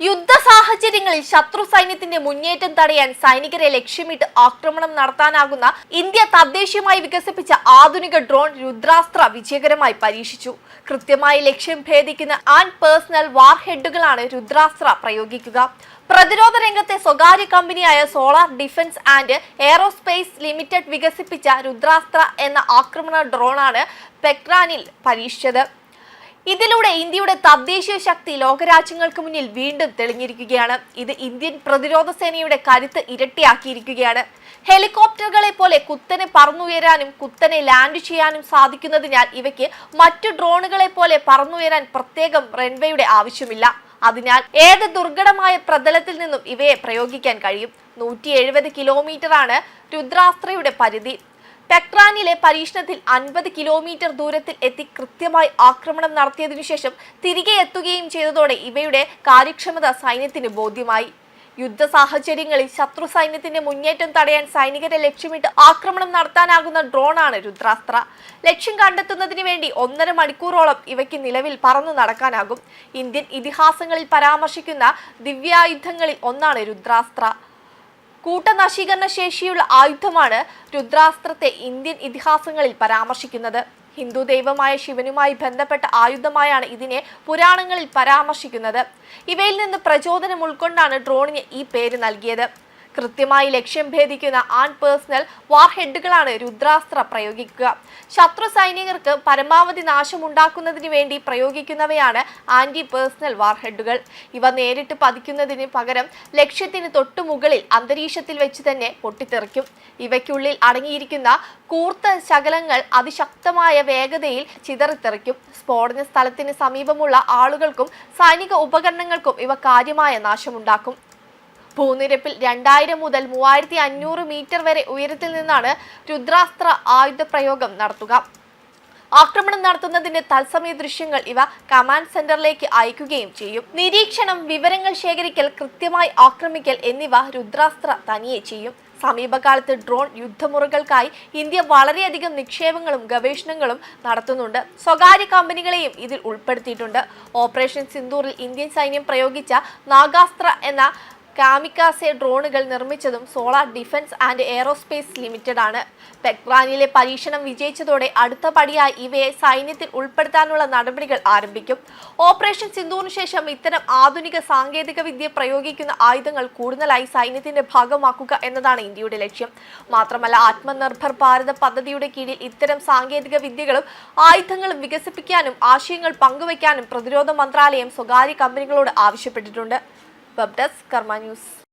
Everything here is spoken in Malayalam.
യുദ്ധ സാഹചര്യങ്ങളിൽ ശത്രു സൈന്യത്തിന്റെ മുന്നേറ്റം തടയാൻ സൈനികരെ ലക്ഷ്യമിട്ട് ആക്രമണം നടത്താനാകുന്ന ഇന്ത്യ തദ്ദേശീയമായി വികസിപ്പിച്ച ആധുനിക ഡ്രോൺ രുദ്രാസ്ത്ര വിജയകരമായി പരീക്ഷിച്ചു. കൃത്യമായി ലക്ഷ്യം ഭേദിക്കുന്ന ആൻഡ് പേഴ്സണൽ വാർ ഹെഡുകളാണ് രുദ്രാസ്ത്ര പ്രയോഗിക്കുക. പ്രതിരോധ രംഗത്തെ സ്വകാര്യ കമ്പനിയായ solar defence and aerospace limited വികസിപ്പിച്ച രുദ്രാസ്ത്ര എന്ന ആക്രമണ ഡ്രോണാണ് പെക്രാനിൽ പരീക്ഷിച്ചത്. ഇതിലൂടെ ഇന്ത്യയുടെ തദ്ദേശീയ ശക്തി ലോകരാജ്യങ്ങൾക്ക് മുന്നിൽ വീണ്ടും തെളിഞ്ഞിരിക്കുകയാണ്. ഇത് ഇന്ത്യൻ പ്രതിരോധ സേനയുടെ കരുത്ത് ഇരട്ടിയാക്കിയിരിക്കുകയാണ്. ഹെലികോപ്റ്ററുകളെ പോലെ കുത്തനെ പറന്നുയരാനും കുത്തനെ ലാൻഡ് ചെയ്യാനും സാധിക്കുന്നതിനാൽ ഇവയ്ക്ക് മറ്റു ഡ്രോണുകളെ പോലെ പറന്നുയരാൻ പ്രത്യേകം റൺവേയുടെ ആവശ്യമില്ല. അതിനാൽ ഏത് ദുർഘടമായ പ്രതലത്തിൽ നിന്നും ഇവയെ പ്രയോഗിക്കാൻ കഴിയും. 170 കിലോമീറ്ററാണ് രുദ്രാസ്ത്രയുടെ പരിധി. പെക്രാനിലെ പരീക്ഷണത്തിൽ 50 കിലോമീറ്റർ ദൂരത്തിൽ എത്തി കൃത്യമായി ആക്രമണം നടത്തിയതിനു ശേഷം തിരികെ എത്തുകയും ചെയ്തതോടെ ഇവയുടെ കാര്യക്ഷമത സൈന്യത്തിന് ബോധ്യമായി. യുദ്ധ സാഹചര്യങ്ങളിൽ ശത്രു സൈന്യത്തിന്റെ മുന്നേറ്റം തടയാൻ സൈനികരെ ലക്ഷ്യമിട്ട് ആക്രമണം നടത്താനാകുന്ന ഡ്രോണാണ് രുദ്രാസ്ത്ര. ലക്ഷ്യം കണ്ടെത്തുന്നതിന് വേണ്ടി 1.5 മണിക്കൂറോളം ഇവയ്ക്ക് നിലവിൽ പറന്നു നടക്കാനാകും. ഇന്ത്യൻ ഇതിഹാസങ്ങളിൽ പരാമർശിക്കുന്ന ദിവ്യായുധങ്ങളിൽ ഒന്നാണ് രുദ്രാസ്ത്ര. കൂട്ടനശീകരണ ശേഷിയുള്ള ആയുധമാണ് രുദ്രാസ്ത്രത്തെ ഇന്ത്യൻ ഇതിഹാസങ്ങളിൽ പരാമർശിക്കുന്നത്. ഹിന്ദു ദൈവമായ ശിവനുമായി ബന്ധപ്പെട്ട ആയുധമായാണ് ഇതിനെ പുരാണങ്ങളിൽ പരാമർശിക്കുന്നത്. ഇവയിൽ നിന്ന് പ്രചോദനം ഉൾക്കൊണ്ടാണ് ഡ്രോണിന് ഈ പേര് നൽകിയത്. കൃത്യമായി ലക്ഷ്യം ഭേദിക്കുന്ന ആൻഡ് പേഴ്സണൽ വാർ ഹെഡുകളാണ് രുദ്രാസ്ത്ര പ്രയോഗിക്കുക. ശത്രു സൈനികർക്ക് പരമാവധി നാശമുണ്ടാക്കുന്നതിന് വേണ്ടി പ്രയോഗിക്കുന്നവയാണ് ആന്റി പേഴ്സണൽ വാർ ഹെഡുകൾ. ഇവ നേരിട്ട് പതിക്കുന്നതിന് പകരം ലക്ഷ്യത്തിന് തൊട്ടുമുകളിൽ അന്തരീക്ഷത്തിൽ വെച്ച് തന്നെ പൊട്ടിത്തെറിക്കും. ഇവയ്ക്കുള്ളിൽ അടങ്ങിയിരിക്കുന്ന കൂർത്ത ശകലങ്ങൾ അതിശക്തമായ വേഗതയിൽ ചിതറിത്തെറിക്കും. സ്ഫോടന സ്ഥലത്തിന് സമീപമുള്ള ആളുകൾക്കും സൈനിക ഉപകരണങ്ങൾക്കും ഇവ കാര്യമായ നാശമുണ്ടാക്കും. ഭൂനിരപ്പിൽ 2000 മുതൽ 3500 മീറ്റർ വരെ ഉയരത്തിൽ നിന്നാണ് രുദ്രാസ്ത്ര ആയുധ പ്രയോഗം നടത്തുക. ആക്രമണം നടത്തുന്നതിന്റെ തത്സമയ ദൃശ്യങ്ങൾ ഇവ കമാൻഡ് സെന്ററിലേക്ക് അയക്കുകയും ചെയ്യും. നിരീക്ഷണം, വിവരങ്ങൾ ശേഖരിക്കൽ, കൃത്യമായി ആക്രമിക്കൽ എന്നിവ രുദ്രാസ്ത്ര തനിയെ ചെയ്യും. സമീപകാലത്ത് ഡ്രോൺ യുദ്ധമുറകൾക്കായി ഇന്ത്യ വളരെയധികം നിക്ഷേപങ്ങളും ഗവേഷണങ്ങളും നടത്തുന്നുണ്ട്. സ്വകാര്യ കമ്പനികളെയും ഇതിൽ ഉൾപ്പെടുത്തിയിട്ടുണ്ട്. ഓപ്പറേഷൻ സിന്ദൂറിൽ ഇന്ത്യൻ സൈന്യം പ്രയോഗിച്ച നാഗാസ്ത്ര എന്ന കാമിക്കാസെ ഡ്രോണുകൾ നിർമ്മിച്ചതും solar defence and aerospace limited ആണ്. പെക്രാനിലെ പരീക്ഷണം വിജയിച്ചതോടെ അടുത്ത പടിയായി ഇവയെ സൈന്യത്തിൽ ഉൾപ്പെടുത്താനുള്ള നടപടികൾ ആരംഭിക്കും. ഓപ്പറേഷൻ സിന്ദൂറിന് ശേഷം ഇത്തരം ആധുനിക സാങ്കേതിക വിദ്യ പ്രയോഗിക്കുന്ന ആയുധങ്ങൾ കൂടുതലായി സൈന്യത്തിന്റെ ഭാഗമാക്കുക എന്നതാണ് ഇന്ത്യയുടെ ലക്ഷ്യം. മാത്രമല്ല, ആത്മനിർഭർ ഭാരത് പദ്ധതിയുടെ കീഴിൽ ഇത്തരം സാങ്കേതിക വിദ്യകളും ആയുധങ്ങളും വികസിപ്പിക്കാനും ആശയങ്ങൾ പങ്കുവയ്ക്കാനും പ്രതിരോധ മന്ത്രാലയം സ്വകാര്യ കമ്പനികളോട് ആവശ്യപ്പെട്ടിട്ടുണ്ട്. വെബ് ഡെസ്ക് കർമ്മ ന്യൂസ്.